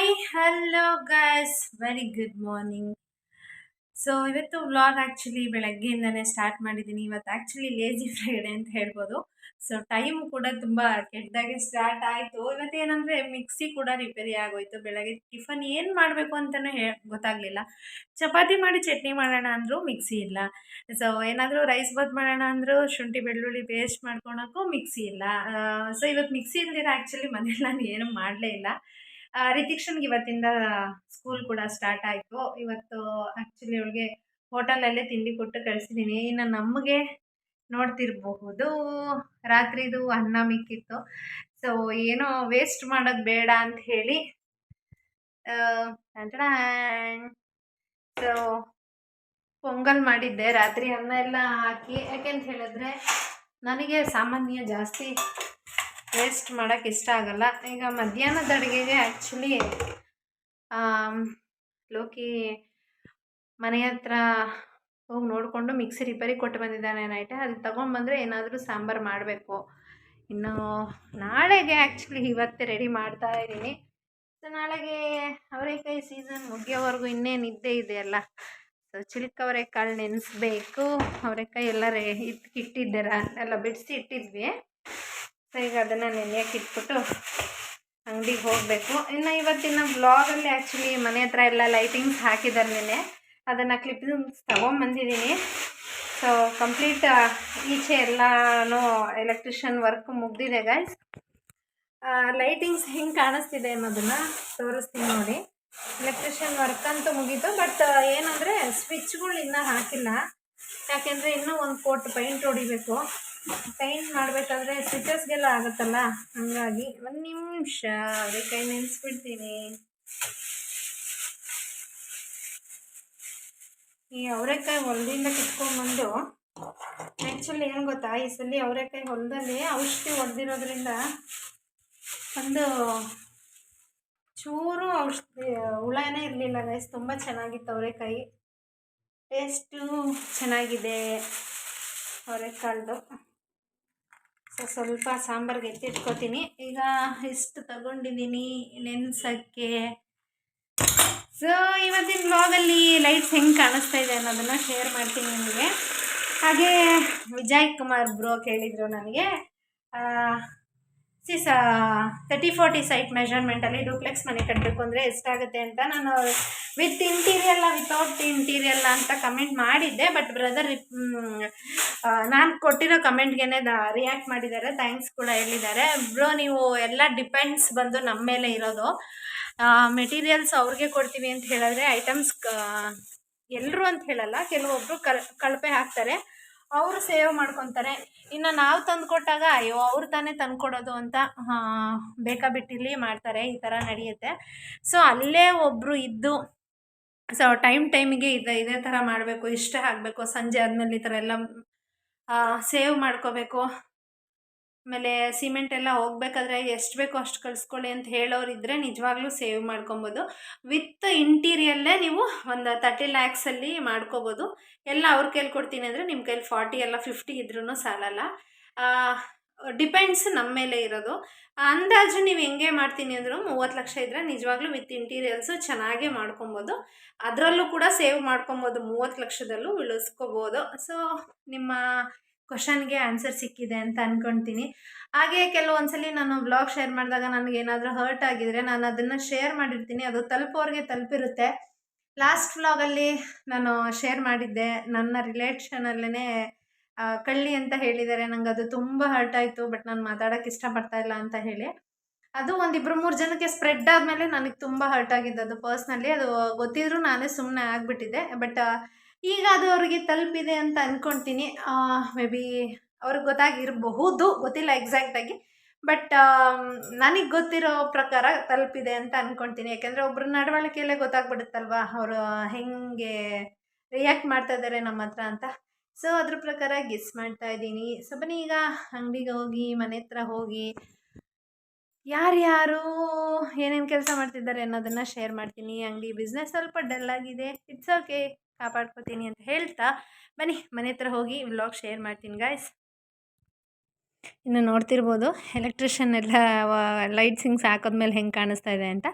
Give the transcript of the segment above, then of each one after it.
Hi hello guys very good morning. So ಇವತ್ತು vlog actually ಬೆಳಗ್ಗೆಯಿಂದನೇ start ಮಾಡಿದ್ದೀನಿ. ಇವತ್ತು actually lazy Friday ಅಂತ ಹೇಳ್ಬೋದು. ಸೊ ಟೈಮ್ ಕೂಡ ತುಂಬ ಕೆಟ್ಟದಾಗೆ ಸ್ಟಾರ್ಟ್ ಆಯಿತು. ಇವತ್ತೇನಂದರೆ ಮಿಕ್ಸಿ ಕೂಡ ರಿಪೇರಿ ಆಗೋಯ್ತು. ಬೆಳಗ್ಗೆ ಟಿಫನ್ ಏನು ಮಾಡಬೇಕು ಅಂತಲೂ ಗೊತ್ತಾಗಲಿಲ್ಲ. ಚಪಾತಿ ಮಾಡಿ ಚಟ್ನಿ ಮಾಡೋಣ ಅಂದರೂ ಮಿಕ್ಸಿ ಇಲ್ಲ. ಸೊ ಏನಾದರೂ ರೈಸ್ ಬಾತ್ ಮಾಡೋಣ ಅಂದರೂ ಶುಂಠಿ ಬೆಳ್ಳುಳ್ಳಿ ಪೇಸ್ಟ್ ಮಾಡ್ಕೊಳಕ್ಕೂ ಮಿಕ್ಸಿ ಇಲ್ಲ. ಸೊ ಇವತ್ತು ಮಿಕ್ಸಿ ಇಲ್ದಿರ ಆ್ಯಕ್ಚುಲಿ ಮನೇಲಿ ನಾನು ಏನೂ ಮಾಡಲೇ ಇಲ್ಲ. ರಿತಿಕ್ಷನ್ಗೆ ಇವತ್ತಿಂದ ಸ್ಕೂಲ್ ಕೂಡ ಸ್ಟಾರ್ಟ್ ಆಯಿತು. ಇವತ್ತು ಆ್ಯಕ್ಚುಲಿ ಅವಳಿಗೆ ಹೋಟೆಲಲ್ಲೇ ತಿಂಡಿ ಕೊಟ್ಟು ಕಳಿಸಿದ್ದೀನಿ. ಇನ್ನು ನಮಗೆ ನೋಡ್ತಿರಬಹುದು ರಾತ್ರಿದು ಅನ್ನ ಮಿಕ್ಕಿತ್ತು. ಸೊ ಏನೋ ವೇಸ್ಟ್ ಮಾಡೋದು ಬೇಡ ಅಂತ ಹೇಳಿ ಸೊ ಪೊಂಗಲ್ ಮಾಡಿದ್ದೆ ರಾತ್ರಿ ಅನ್ನ ಎಲ್ಲ ಹಾಕಿ. ಯಾಕೆಂತ ಹೇಳಿದ್ರೆ ನನಗೆ ಸಾಮಾನ್ಯ ಜಾಸ್ತಿ ವೇಸ್ಟ್ ಮಾಡೋಕ್ಕೆ ಇಷ್ಟ ಆಗಲ್ಲ. ಈಗ ಮಧ್ಯಾಹ್ನದ ಅಡುಗೆಗೆ ಆ್ಯಕ್ಚುಲಿ ಲೋಕಿ ಮನೆ ಹತ್ರ ಹೋಗಿ ನೋಡಿಕೊಂಡು ಮಿಕ್ಸಿ ರಿಪೇರಿ ಕೊಟ್ಟು ಬಂದಿದ್ದಾನೆ ನೈಟೆ. ಅದು ತೊಗೊಂಡ್ಬಂದರೆ ಏನಾದರೂ ಸಾಂಬಾರು ಮಾಡಬೇಕು. ಇನ್ನು ನಾಳೆಗೆ ಆ್ಯಕ್ಚುಲಿ ಇವತ್ತೇ ರೆಡಿ ಮಾಡ್ತಾ ಇದ್ದೀನಿ. ಸೊ ನಾಳೆಗೆ ಅವರೆಕಾಯಿ ಸೀಸನ್ ಮುಗಿಯೋವರೆಗೂ ಇನ್ನೇನು ಇದ್ದೇ ಇದೆಯಲ್ಲ. ಸೊ ಚಿಲ್ಕ ಅವರೆಕಾಳು ನೆನೆಸ್ಬೇಕು. ಅವರೆಕಾಯಿ ಎಲ್ಲ ಎಲ್ಲ ಬಿಡಿಸಿ ಇಟ್ಟಿದ್ವಿ. ಸೊ ಈಗ ಅದನ್ನು ನೆನೆಯಕ್ಕೆ ಇಟ್ಬಿಟ್ಟು ಅಂಗಡಿಗೆ ಹೋಗಬೇಕು. ಇನ್ನು ಇವತ್ತಿನ ಬ್ಲಾಗಲ್ಲಿ ಆ್ಯಕ್ಚುಲಿ ಮನೆ ಹತ್ರ ಎಲ್ಲ ಲೈಟಿಂಗ್ಸ್ ಹಾಕಿದ್ದಾರೆ ನೆನೆ. ಅದನ್ನು ಕ್ಲಿಪ್ಪಿಂಗ್ಸ್ ತೊಗೊಂಬಂದಿದ್ದೀನಿ. ಸೊ ಕಂಪ್ಲೀಟ್ ಈಚೆ ಎಲ್ಲನೂ ಎಲೆಕ್ಟ್ರಿಷಿಯನ್ ವರ್ಕ್ ಮುಗ್ದಿದೆ ಗೈಸ್. ಲೈಟಿಂಗ್ಸ್ ಹೆಂಗೆ ಕಾಣಿಸ್ತಿದೆ ಅನ್ನೋದನ್ನು ತೋರಿಸ್ತೀನಿ ನೋಡಿ. ಎಲೆಕ್ಟ್ರಿಷಿಯನ್ ವರ್ಕ್ ಅಂತೂ ಮುಗೀತು. ಬಟ್ ಏನಂದರೆ ಸ್ವಿಚ್ಗಳು ಇನ್ನೂ ಹಾಕಿಲ್ಲ. ಯಾಕೆಂದರೆ ಇನ್ನೂ ಒಂದು ಕೋಟ್ ಪೈಂಟ್ ಹೊಡಿಬೇಕು. ಪೈಂಟ್ ಮಾಡಬೇಕಾದ್ರೆ ಸ್ವಿಚಸ್ಗೆಲ್ಲ ಆಗುತ್ತಲ್ಲ, ಹಾಗಾಗಿ ಒಂದು ನಿಮಿಷ ಅವರೆಕಾಯಿ ನೆನೆಸ್ಬಿಡ್ತೀನಿ. ಈ ಅವರೆಕಾಯಿ ಹೊಲದಿಂದ ಕಿತ್ಕೊಂಡ್ಬಂದು ಆ್ಯಕ್ಚುಲಿ ಏನು ಗೊತ್ತಾ, ಈ ಸಲ ಅವರೆಕಾಯಿ ಹೊಲದಲ್ಲಿ ಔಷಧಿ ಹೊಡೆದಿರೋದ್ರಿಂದ ಒಂದು ಚೂರು ಔಷಧಿ ಹುಳನೇ ಇರಲಿಲ್ಲ ಗೈಸ್. ತುಂಬ ಚೆನ್ನಾಗಿತ್ತು ಅವರೆಕಾಯಿ, ಟೇಸ್ಟು ಚೆನ್ನಾಗಿದೆ ಅವರೆಕಾಳ್ದು. ಸೊ ಸ್ವಲ್ಪ ಸಾಂಬಾರಿಗೆ ಎತ್ತಿಟ್ಕೋತೀನಿ. ಈಗ ಇಷ್ಟು ತಗೊಂಡಿದ್ದೀನಿ ನೆನೆಸೋಕ್ಕೆ. ಸೊ ಇವತ್ತಿನ ವ್ಲಾಗಲ್ಲಿ ಲೈಟ್ಸ್ ಹೆಂಗೆ ಕಾಣಿಸ್ತಾ ಇದೆ ಅನ್ನೋದನ್ನು ಶೇರ್ ಮಾಡ್ತೀನಿ ನಿಮಗೆ. ಹಾಗೆ ವಿಜಯ್ ಕುಮಾರ್ ಬ್ರೋ ಕೇಳಿದರು ನನಗೆ 30-40 ಸೈಟ್ ಮೆಷರ್ಮೆಂಟಲ್ಲಿ ಡೂಪ್ಲೆಕ್ಸ್ ಮನೆ ಕಟ್ಟಬೇಕು ಅಂದರೆ ಎಷ್ಟಾಗುತ್ತೆ ಅಂತ. ನಾನು ವಿತ್ ಇಂಟೀರಿಯಲ್ಲ ವಿತೌಟ್ ಇಂಟೀರಿಯಲ್ಲ ಅಂತ ಕಮೆಂಟ್ ಮಾಡಿದ್ದೆ. ಬಟ್ ಬ್ರದರ್ ನಾನು ಕೊಟ್ಟಿರೋ ಕಮೆಂಟ್ಗೆ ರಿಯಾಕ್ಟ್ ಮಾಡಿದ್ದಾರೆ, ಥ್ಯಾಂಕ್ಸ್ ಕೂಡ ಹೇಳಿದ್ದಾರೆ. ಬ್ರೋ ನೀವು ಎಲ್ಲ ಡಿಪೆಂಡ್ಸ್ ಬಂದು ನಮ್ಮ ಮೇಲೆ ಇರೋದು. ಮೆಟೀರಿಯಲ್ಸ್ ಅವ್ರಿಗೆ ಕೊಡ್ತೀವಿ ಅಂತ ಹೇಳಿದ್ರೆ ಐಟಮ್ಸ್ ಎಲ್ಲರೂ ಅಂತ ಹೇಳಲ್ಲ, ಕೆಲವೊಬ್ಬರು ಕಳಪೆ ಹಾಕ್ತಾರೆ, ಅವರು ಸೇವ್ ಮಾಡ್ಕೊತಾರೆ. ಇನ್ನು ನಾವು ತಂದುಕೊಟ್ಟಾಗ ಅಯ್ಯೋ ಅವ್ರು ತಾನೇ ತಂದುಕೊಡೋದು ಅಂತ ಬೇಕಾಬಿಟ್ಟಿಲ್ಲಿ ಮಾಡ್ತಾರೆ. ಈ ಥರ ನಡೆಯುತ್ತೆ. ಸೊ ಅಲ್ಲೇ ಒಬ್ಬರು ಇದ್ದು ಸೊ ಟೈಮಿಗೆ ಇದೇ ಥರ ಮಾಡಬೇಕು, ಇಷ್ಟ ಆಗಬೇಕು, ಸಂಜೆ ಆದಮೇಲೆ ಈ ಥರ ಎಲ್ಲ ಸೇವ್ ಮಾಡ್ಕೋಬೇಕು. ಆಮೇಲೆ ಸಿಮೆಂಟ್ ಎಲ್ಲ ಹೋಗ್ಬೇಕಾದ್ರೆ ಎಷ್ಟು ಬೇಕೋ ಅಷ್ಟು ಕಳಿಸ್ಕೊಳ್ಳಿ ಅಂತ ಹೇಳೋರಿದ್ದರೆ ನಿಜವಾಗ್ಲೂ ಸೇವ್ ಮಾಡ್ಕೊಬೋದು. ವಿತ್ ಇಂಟೀರಿಯಲ್ಲೇ ನೀವು ಒಂದು 30 lakhsಲ್ಲಿ ಮಾಡ್ಕೋಬೋದು. ಎಲ್ಲ ಅವ್ರ ಕೈಲಿ ಕೊಡ್ತೀನಿ ಅಂದರೆ ನಿಮ್ಮ ಕೈಲಿ 40 ಎಲ್ಲ 50 ಇದ್ರೂ ಸಾಲಲ್ಲ. ಡಿಪೆಂಡ್ಸ್ ನಮ್ಮ ಮೇಲೆ ಇರೋದು. ಅಂದಾಜು ನೀವು ಹೆಂಗೆ ಮಾಡ್ತೀನಿ ಅಂದರೂ 30 ಲಕ್ಷ ಇದ್ದರೆ ನಿಜವಾಗ್ಲೂ ವಿತ್ ಇಂಟೀರಿಯಲ್ಸು ಚೆನ್ನಾಗೇ ಮಾಡ್ಕೊಬೋದು. ಅದರಲ್ಲೂ ಕೂಡ ಸೇವ್ ಮಾಡ್ಕೊಬೋದು, 30 ಲಕ್ಷದಲ್ಲೂ ಉಳಿಸ್ಕೋಬೋದು. ಸೊ ನಿಮ್ಮ ಕ್ವಶನ್ಗೆ ಆನ್ಸರ್ ಸಿಕ್ಕಿದೆ ಅಂತ ಅಂದ್ಕೊಳ್ತೀನಿ. ಹಾಗೆ ಕೆಲವೊಂದ್ಸಲಿ ನಾನು ಬ್ಲಾಗ್ ಶೇರ್ ಮಾಡಿದಾಗ ನನಗೇನಾದರೂ ಹರ್ಟ್ ಆಗಿದರೆ ನಾನು ಅದನ್ನು ಶೇರ್ ಮಾಡಿರ್ತೀನಿ, ಅದು ತಲುಪೋರಿಗೆ ತಲುಪಿರುತ್ತೆ. ಲಾಸ್ಟ್ ವ್ಲಾಗಲ್ಲಿ ನಾನು ಶೇರ್ ಮಾಡಿದ್ದೆ, ನನ್ನ ರಿಲೇಷನಲ್ಲೇ ಕಳ್ಳಿ ಅಂತ ಹೇಳಿದ್ದಾರೆ. ನಂಗೆ ಅದು ತುಂಬ ಹರ್ಟ್ ಆಯಿತು. ಬಟ್ ನಾನು ಮಾತಾಡೋಕ್ಕೆ ಇಷ್ಟಪಡ್ತಾ ಇಲ್ಲ ಅಂತ ಹೇಳಿ ಅದು 1-2-3 ಜನಕ್ಕೆ ಸ್ಪ್ರೆಡ್ ಆದಮೇಲೆ ನನಗೆ ತುಂಬ ಹರ್ಟ್ ಆಗಿದ್ದು. ಅದು ಪರ್ಸ್ನಲಿ ಅದು ಗೊತ್ತಿದ್ರೂ ನಾನೇ ಸುಮ್ಮನೆ ಆಗಿಬಿಟ್ಟಿದ್ದೆ. ಬಟ್ ಈಗ ಅದು ಅವ್ರಿಗೆ ತಲುಪಿದೆ ಅಂತ ಅಂದ್ಕೊಳ್ತೀನಿ. ಮೇ ಬಿ ಅವ್ರಿಗೆ ಗೊತ್ತಾಗಿರಬಹುದು, ಗೊತ್ತಿಲ್ಲ ಎಕ್ಸಾಕ್ಟಾಗಿ. ಬಟ್ ನನಗೆ ಗೊತ್ತಿರೋ ಪ್ರಕಾರ ತಲುಪಿದೆ ಅಂತ ಅಂದ್ಕೊಳ್ತೀನಿ. ಯಾಕೆಂದರೆ ಒಬ್ಬರ ನಡವಳಿಕೆಯಲ್ಲೇ ಗೊತ್ತಾಗ್ಬಿಡುತ್ತಲ್ವ ಅವರು ಹೆಂಗೆ ರಿಯಾಕ್ಟ್ ಮಾಡ್ತಾ ಇದ್ದಾರೆ ನಮ್ಮ ಹತ್ರ ಅಂತ. ಸೊ ಅದ್ರ ಪ್ರಕಾರ ಗೆಸ್ ಮಾಡ್ತಾ ಇದ್ದೀನಿ. ಸೊ ಬನ್ನಿ ಈಗ ಅಂಗಡಿಗೆ ಹೋಗಿ ಮನೆ ಹತ್ರ ಹೋಗಿ ಯಾರ್ಯಾರು ಏನೇನು ಕೆಲಸ ಮಾಡ್ತಿದ್ದಾರೆ ಅನ್ನೋದನ್ನು ಶೇರ್ ಮಾಡ್ತೀನಿ. ಅಂಗಡಿ ಬಿಸ್ನೆಸ್ ಸ್ವಲ್ಪ ಡಲ್ ಆಗಿದೆ, ಇಟ್ಸ್ ಓಕೆ, ಕಾಪಾಡ್ಕೋತೀನಿ ಅಂತ ಹೇಳ್ತಾ ಬನ್ನಿ ಮನೆ ಹತ್ರ ಹೋಗಿ ವ್ಲಾಗ್ ಶೇರ್ ಮಾಡ್ತೀನಿ ಗಾಯ್ಸ್. ಇನ್ನು ನೋಡ್ತಿರ್ಬೋದು ಎಲೆಕ್ಟ್ರಿಷಿಯನ್ ಎಲ್ಲ ಲೈಟ್ಸಿಂಗ್ಸ್ ಹಾಕಿದ್ಮೇಲೆ ಹೆಂಗೆ ಕಾಣಿಸ್ತಾ ಇದೆ ಅಂತ.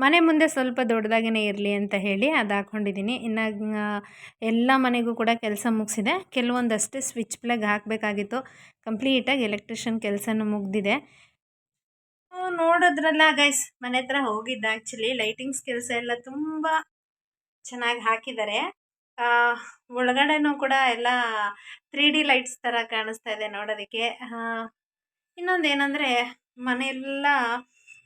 ಮನೆ ಮುಂದೆ ಸ್ವಲ್ಪ ದೊಡ್ಡದಾಗೇ ಇರಲಿ ಅಂತ ಹೇಳಿ ಅದು ಹಾಕ್ಕೊಂಡಿದ್ದೀನಿ. ಇನ್ನು ಎಲ್ಲ ಮನೆಗೂ ಕೂಡ ಕೆಲಸ ಮುಗಿಸಿದೆ. ಕೆಲವೊಂದಷ್ಟೇ ಸ್ವಿಚ್ ಪ್ಲಗ್ ಹಾಕಬೇಕಾಗಿತ್ತು. ಕಂಪ್ಲೀಟಾಗಿ ಎಲೆಕ್ಟ್ರಿಷಿಯನ್ ಕೆಲಸನೂ ಮುಗಿದಿದೆ. ನೋಡಿದ್ರಲ್ಲ ಗೈಸ್, ಮನೆ ಹತ್ರ ಹೋಗಿದ್ದೆ. ಆ್ಯಕ್ಚುಲಿ ಲೈಟಿಂಗ್ಸ್ ಕೆಲಸ ಎಲ್ಲ ತುಂಬ ಚೆನ್ನಾಗಿ ಹಾಕಿದ್ದಾರೆ. ಒಳಗಡೆನೂ ಕೂಡ ಎಲ್ಲ 3D ಲೈಟ್ಸ್ ಥರ ಕಾಣಿಸ್ತಾ ಇದೆ ನೋಡೋದಕ್ಕೆ. ಇನ್ನೊಂದು ಏನಂದರೆ ಮನೆಯೆಲ್ಲ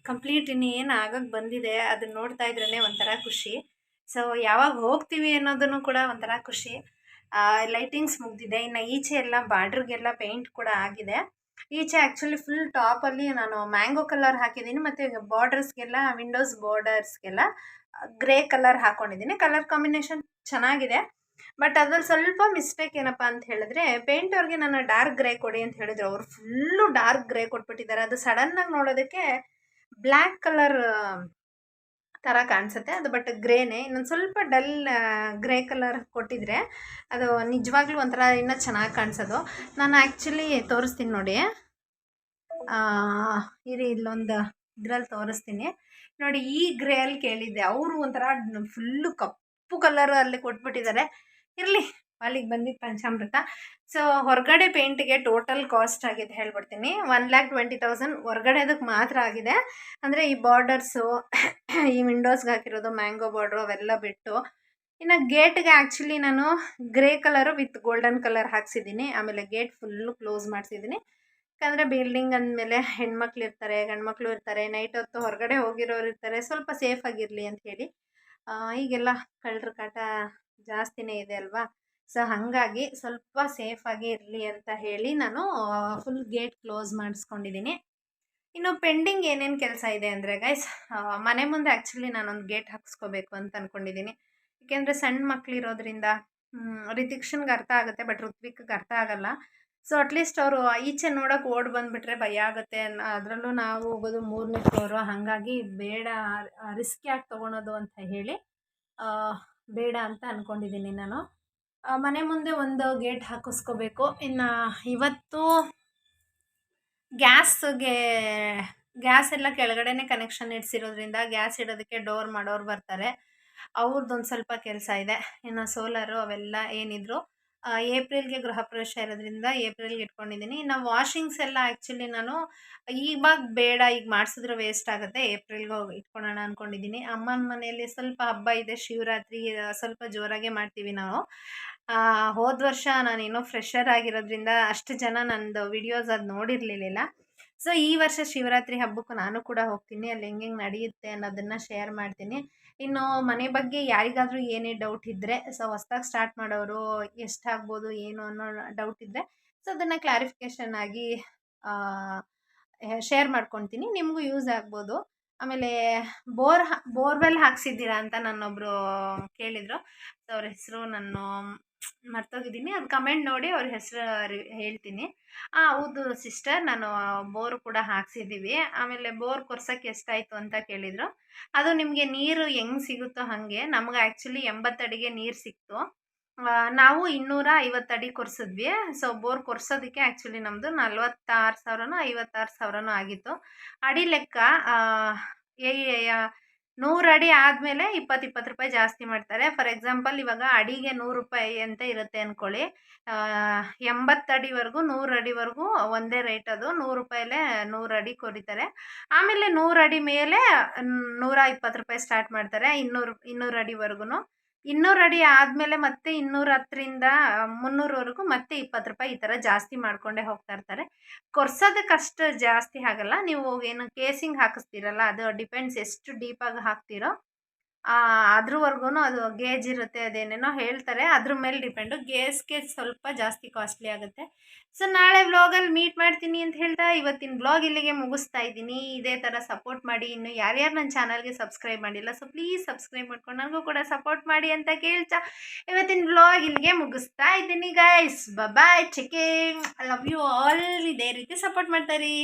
ಕಂಪ್ಲೀಟ್ ಇನ್ನೇನು ಆಗಕ್ಕೆ ಬಂದಿದೆ. ಅದನ್ನ ನೋಡ್ತಾ ಇದ್ರೇ ಒಂಥರ ಖುಷಿ. ಸೊ ಯಾವಾಗ ಹೋಗ್ತೀವಿ ಅನ್ನೋದನ್ನು ಕೂಡ ಒಂಥರ ಖುಷಿ. ಲೈಟಿಂಗ್ಸ್ ಮುಗಿದಿದೆ. ಇನ್ನು ಈಚೆ ಎಲ್ಲ ಬಾರ್ಡ್ರಿಗೆಲ್ಲ ಪೇಂಟ್ ಕೂಡ ಆಗಿದೆ. ಈಚೆ ಆ್ಯಕ್ಚುಲಿ ಫುಲ್ ಟಾಪಲ್ಲಿ ನಾನು ಮ್ಯಾಂಗೋ ಕಲರ್ ಹಾಕಿದ್ದೀನಿ. ಮತ್ತು ಬಾರ್ಡರ್ಸ್ಗೆಲ್ಲ ವಿಂಡೋಸ್ ಬಾರ್ಡರ್ಸ್ಗೆಲ್ಲ ಗ್ರೇ ಕಲರ್ ಹಾಕ್ಕೊಂಡಿದ್ದೀನಿ. ಕಲರ್ ಕಾಂಬಿನೇಷನ್ ಚೆನ್ನಾಗಿದೆ. ಬಟ್ ಅದ್ರಲ್ಲಿ ಸ್ವಲ್ಪ ಮಿಸ್ಟೇಕ್ ಏನಪ್ಪ ಅಂತ ಹೇಳಿದ್ರೆ, ಪೇಂಟ್ ಅವ್ರಿಗೆ ನಾನು ಡಾರ್ಕ್ ಗ್ರೇ ಕೊಡಿ ಅಂತ ಹೇಳಿದ್ರು. ಅವರು ಫುಲ್ಲು ಡಾರ್ಕ್ ಗ್ರೇ ಕೊಟ್ಬಿಟ್ಟಿದ್ದಾರೆ. ಅದು ಸಡನ್ನಾಗಿ ನೋಡೋದಕ್ಕೆ ಬ್ಲ್ಯಾಕ್ ಕಲರ್ ಥರ ಕಾಣಿಸುತ್ತೆ. ಅದು ಬಟ್ ಗ್ರೇನೇ. ಇನ್ನೊಂದು ಸ್ವಲ್ಪ ಡಲ್ ಗ್ರೇ ಕಲರ್ ಕೊಟ್ಟಿದ್ರೆ ಅದು ನಿಜವಾಗ್ಲೂ ಒಂಥರ ಇನ್ನೂ ಚೆನ್ನಾಗಿ ಕಾಣಿಸೋದು. ನಾನು ಆ್ಯಕ್ಚುಲಿ ತೋರಿಸ್ತೀನಿ ನೋಡಿ. ಇರಿ, ಇಲ್ಲೊಂದು ಇದ್ರಲ್ಲಿ ತೋರಿಸ್ತೀನಿ ನೋಡಿ. ಈ ಗ್ರೇ ಅಲ್ಲಿ ಕೇಳಿದ್ದೆ, ಅವರು ಒಂಥರ ಫುಲ್ಲು ಕಪ್ಪು ಕಲರ್ ಅಲ್ಲಿ ಕೊಟ್ಬಿಟ್ಟಿದ್ದಾರೆ. ಇರಲಿ, ಅಲ್ಲಿಗೆ ಬಂದಿದ್ದು ಪಂಚಾಮೃತ. ಸೊ ಹೊರಗಡೆ ಪೇಂಟಿಗೆ ಟೋಟಲ್ ಕಾಸ್ಟ್ ಆಗಿದೆ ಹೇಳ್ಬಿಡ್ತೀನಿ. 1,20,000 ಹೊರಗಡೆದಕ್ಕೆ ಮಾತ್ರ ಆಗಿದೆ. ಅಂದರೆ ಈ ಬಾರ್ಡರ್ಸು, ಈ ವಿಂಡೋಸ್ಗೆ ಹಾಕಿರೋದು ಮ್ಯಾಂಗೋ ಬಾರ್ಡ್ರು ಅವೆಲ್ಲ ಬಿಟ್ಟು. ಇನ್ನು ಗೇಟ್ಗೆ ಆ್ಯಕ್ಚುಲಿ ನಾನು grey colour with golden colour ಹಾಕ್ಸಿದ್ದೀನಿ. ಆಮೇಲೆ ಗೇಟ್ ಫುಲ್ಲು ಕ್ಲೋಸ್ ಮಾಡಿಸಿದ್ದೀನಿ. ಯಾಕಂದರೆ ಬಿಲ್ಡಿಂಗ್ ಅಂದಮೇಲೆ ಹೆಣ್ಮಕ್ಳು ಇರ್ತಾರೆ, ಗಂಡ್ಮಕ್ಳು ಇರ್ತಾರೆ, ನೈಟ್ ಹೊತ್ತು ಹೊರಗಡೆ ಹೋಗಿರೋರು ಇರ್ತಾರೆ. ಸ್ವಲ್ಪ ಸೇಫಾಗಿರಲಿ ಅಂತ ಹೇಳಿ. ಈಗೆಲ್ಲ ಕಳ್ಳರ ಕಾಟ ಜಾಸ್ತಿನೇ ಇದೆ ಅಲ್ವಾ. ಸೊ ಹಾಗಾಗಿ ಸ್ವಲ್ಪ ಸೇಫಾಗಿ ಇರಲಿ ಅಂತ ಹೇಳಿ ನಾನು ಫುಲ್ ಗೇಟ್ ಕ್ಲೋಸ್ ಮಾಡಿಸ್ಕೊಂಡಿದ್ದೀನಿ. ಇನ್ನು ಪೆಂಡಿಂಗ್ ಏನೇನು ಕೆಲಸ ಇದೆ ಅಂದರೆ ಗೈಸ್, ಮನೆ ಮುಂದೆ ಆ್ಯಕ್ಚುಲಿ ನಾನೊಂದು ಗೇಟ್ ಹಾಕ್ಸ್ಕೋಬೇಕು ಅಂತ ಅಂದ್ಕೊಂಡಿದ್ದೀನಿ. ಏಕೆಂದರೆ ಸಣ್ಣ ಮಕ್ಕಳಿರೋದ್ರಿಂದ ರಿತಿಕ್ಷನ್ಗೆ ಅರ್ಥ ಆಗುತ್ತೆ, ಬಟ್ ಋತ್ವಿಕ್ಗೆ ಅರ್ಥ ಆಗಲ್ಲ. ಸೊ ಅಟ್ಲೀಸ್ಟ್ ಅವರು ಈಚೆ ನೋಡೋಕೆ ಓಡಿ ಬಂದುಬಿಟ್ರೆ ಭಯ ಆಗುತ್ತೆ. ಅದರಲ್ಲೂ ನಾವು ಹೋಗೋದು 3ನೇ ಫ್ಲೋರು. ಹಾಗಾಗಿ ಬೇಡ, ರಿಸ್ಕ್ ಯಾಕೆ ತೊಗೊಳೋದು ಅಂತ ಹೇಳಿ ಬೇಡ ಅಂತ ಅಂದ್ಕೊಂಡಿದ್ದೀನಿ ನಾನು. ಮನೆ ಮುಂದೆ ಒಂದು ಗೇಟ್ ಹಾಕಿಸ್ಕೋಬೇಕು. ಇನ್ನು ಇವತ್ತು ಗ್ಯಾಸ್ ಎಲ್ಲ ಕೆಳಗಡೆನೇ ಕನೆಕ್ಷನ್ ಇಡಿಸಿರೋದ್ರಿಂದ ಗ್ಯಾಸ್ ಇಡೋದಕ್ಕೆ ಡೋರ್ ಮಾಡೋರು ಬರ್ತಾರೆ. ಅವ್ರದ್ದೊಂದು ಸ್ವಲ್ಪ ಕೆಲಸ ಇದೆ. ಇನ್ನು ಸೋಲಾರು ಅವೆಲ್ಲ ಏನಿದ್ರು ಏಪ್ರಿಲ್ಗೆ ಗೃಹ ಪ್ರವೇಶ ಇರೋದ್ರಿಂದ ಏಪ್ರಿಲ್ಗೆ ಇಟ್ಕೊಂಡಿದ್ದೀನಿ. ಇನ್ನು ವಾಷಿಂಗ್ಸ್ ಎಲ್ಲ ಆ್ಯಕ್ಚುಲಿ ನಾನು ಇವಾಗ ಬೇಡ, ಈಗ ಮಾಡಿಸಿದ್ರೆ ವೇಸ್ಟ್ ಆಗುತ್ತೆ, ಏಪ್ರಿಲ್ಗೆ ಹೋಗಿ ಇಟ್ಕೊಳ್ಳೋಣ ಅಂದ್ಕೊಂಡಿದ್ದೀನಿ. ಅಮ್ಮನ ಮನೆಯಲ್ಲಿ ಸ್ವಲ್ಪ ಹಬ್ಬ ಇದೆ, ಶಿವರಾತ್ರಿ ಸ್ವಲ್ಪ ಜೋರಾಗೆ ಮಾಡ್ತೀವಿ ನಾವು. ಹೋದ ವರ್ಷ ನಾನೇನೋ ಫ್ರೆಶರ್ ಆಗಿರೋದ್ರಿಂದ ಅಷ್ಟು ಜನ ನಂದು ವಿಡಿಯೋಸ್ ಅದು ನೋಡಿರಲಿಲ್ಲ. ಸೊ ಈ ವರ್ಷ ಶಿವರಾತ್ರಿ ಹಬ್ಬಕ್ಕೂ ನಾನು ಕೂಡ ಹೋಗ್ತೀನಿ. ಅಲ್ಲಿ ಹೆಂಗೆ ನಡೆಯುತ್ತೆ ಅನ್ನೋದನ್ನು ಶೇರ್ ಮಾಡ್ತೀನಿ. ಇನ್ನು ಮನೆ ಬಗ್ಗೆ ಯಾರಿಗಾದರೂ ಏನೇ ಡೌಟ್ ಇದ್ದರೆ, ಸೊ ಹೊಸ್ದಾಗಿ ಸ್ಟಾರ್ಟ್ ಮಾಡೋರು ಎಷ್ಟಾಗ್ಬೋದು ಏನು ಅನ್ನೋ ಡೌಟ್ ಇದ್ದರೆ, ಸೊ ಅದನ್ನು ಕ್ಲಾರಿಫಿಕೇಷನ್ ಆಗಿ ಶೇರ್ ಮಾಡ್ಕೊತೀನಿ. ನಿಮಗೂ ಯೂಸ್ ಆಗ್ಬೋದು. ಆಮೇಲೆ ಬೋರ್ವೆಲ್ ಹಾಕ್ಸಿದ್ದೀರಾ ಅಂತ ನನ್ನೊಬ್ಬರು ಕೇಳಿದರು. ಸೊ ಅವ್ರ ಹೆಸರು ನಾನು ಮರ್ತೋಗಿದ್ದೀನಿ. ಅದು ಕಮೆಂಟ್ ನೋಡಿ ಅವ್ರ ಹೆಸರು ಹೇಳ್ತೀನಿ. ಹೌದು ಸಿಸ್ಟರ್, ನಾನು ಬೋರ್ ಕೂಡ ಹಾಕ್ಸಿದ್ದೀವಿ. ಆಮೇಲೆ ಬೋರ್ ಕೊರ್ಸೋಕ್ಕೆ ಎಷ್ಟಾಯಿತು ಅಂತ ಕೇಳಿದರು. ಅದು ನಿಮಗೆ ನೀರು ಹೆಂಗೆ ಸಿಗುತ್ತೋ ಹಾಗೆ. ನಮ್ಗೆ ಆ್ಯಕ್ಚುಲಿ 80 ಅಡಿಗೆ ನೀರು ಸಿಕ್ತು. ನಾವು 250 ಅಡಿ ಕೊರ್ಸಿದ್ವಿ. ಸೊ ಬೋರ್ ಕೊರ್ಸೋದಕ್ಕೆ ಆ್ಯಕ್ಚುಲಿ ನಮ್ಮದು 46,000ನೋ 56,000ನೋ ಆಗಿತ್ತು. ಅಡಿ ಲೆಕ್ಕ 100 ಅಡಿ ಆದಮೇಲೆ 20 ರೂಪಾಯಿ ಜಾಸ್ತಿ ಮಾಡ್ತಾರೆ. ಫಾರ್ ಎಕ್ಸಾಂಪಲ್ ಇವಾಗ ಅಡಿಗೆ 100 ರೂಪಾಯಿ ಅಂತ ಇರುತ್ತೆ ಅಂದ್ಕೊಳ್ಳಿ. 80 ಅಡಿವರೆಗೂ 100 ಅಡಿವರೆಗೂ ಒಂದೇ ರೇಟ್. ಅದು 100 ರೂಪಾಯಲ್ಲೇ 100 ಅಡಿ ಕೊರಿತಾರೆ. ಆಮೇಲೆ 100 ಅಡಿ ಮೇಲೆ 120 ರೂಪಾಯಿ ಸ್ಟಾರ್ಟ್ ಮಾಡ್ತಾರೆ. 200 ಅಡಿವರೆಗೂ. 200 ಅಡಿ ಆದಮೇಲೆ ಮತ್ತೆ 210ರಿಂದ 300ವರೆಗೂ ಮತ್ತೆ 20 ರೂಪಾಯಿ ಈ ಥರ ಜಾಸ್ತಿ ಮಾಡಿಕೊಂಡೇ ಹೋಗ್ತಾ ಇರ್ತಾರೆ. ಕೊರ್ಸೋದಕ್ಕಷ್ಟು ಜಾಸ್ತಿ ಆಗಲ್ಲ. ನೀವು ಏನು ಕೇಸಿಂಗ್ ಹಾಕಿಸ್ತೀರಲ್ಲ, ಅದು ಡಿಪೆಂಡ್ಸ್ ಎಷ್ಟು ಡೀಪಾಗಿ ಹಾಕ್ತೀರೋ ಅದ್ರವರೆಗೂ ಅದು ಗೇಜ್ ಇರುತ್ತೆ. ಅದೇನೇನೋ ಹೇಳ್ತಾರೆ, ಅದ್ರ ಮೇಲೆ ಡಿಪೆಂಡು. ಗೇಜ್ಗೆ ಸ್ವಲ್ಪ ಜಾಸ್ತಿ ಕಾಸ್ಟ್ಲಿ ಆಗುತ್ತೆ. ಸೊ ನಾಳೆ ವ್ಲಾಗಲ್ಲಿ ಮೀಟ್ ಮಾಡ್ತೀನಿ ಅಂತ ಹೇಳ್ತಾ ಇವತ್ತಿನ ವ್ಲಾಗ್ ಇಲ್ಲಿಗೆ ಮುಗಿಸ್ತಾ ಇದ್ದೀನಿ. ಇದೇ ಥರ ಸಪೋರ್ಟ್ ಮಾಡಿ. ಇನ್ನು ಯಾರ್ಯಾರು ನನ್ನ ಚಾನಲ್ಗೆ ಸಬ್ಸ್ಕ್ರೈಬ್ ಮಾಡಿಲ್ಲ, ಸೊ ಪ್ಲೀಸ್ ಸಬ್ಸ್ಕ್ರೈಬ್ ಮಾಡ್ಕೊಂಡು ನನಗೂ ಕೂಡ ಸಪೋರ್ಟ್ ಮಾಡಿ ಅಂತ ಕೇಳ್ತಾ ಇವತ್ತಿನ ವ್ಲಾಗ್ ಇಲ್ಲಿಗೆ ಮುಗಿಸ್ತಾ ಇದ್ದೀನಿ guys. Bye, checking, I love you all. ಇದೇ ರೀತಿ ಸಪೋರ್ಟ್ ಮಾಡ್ತಾರಿ.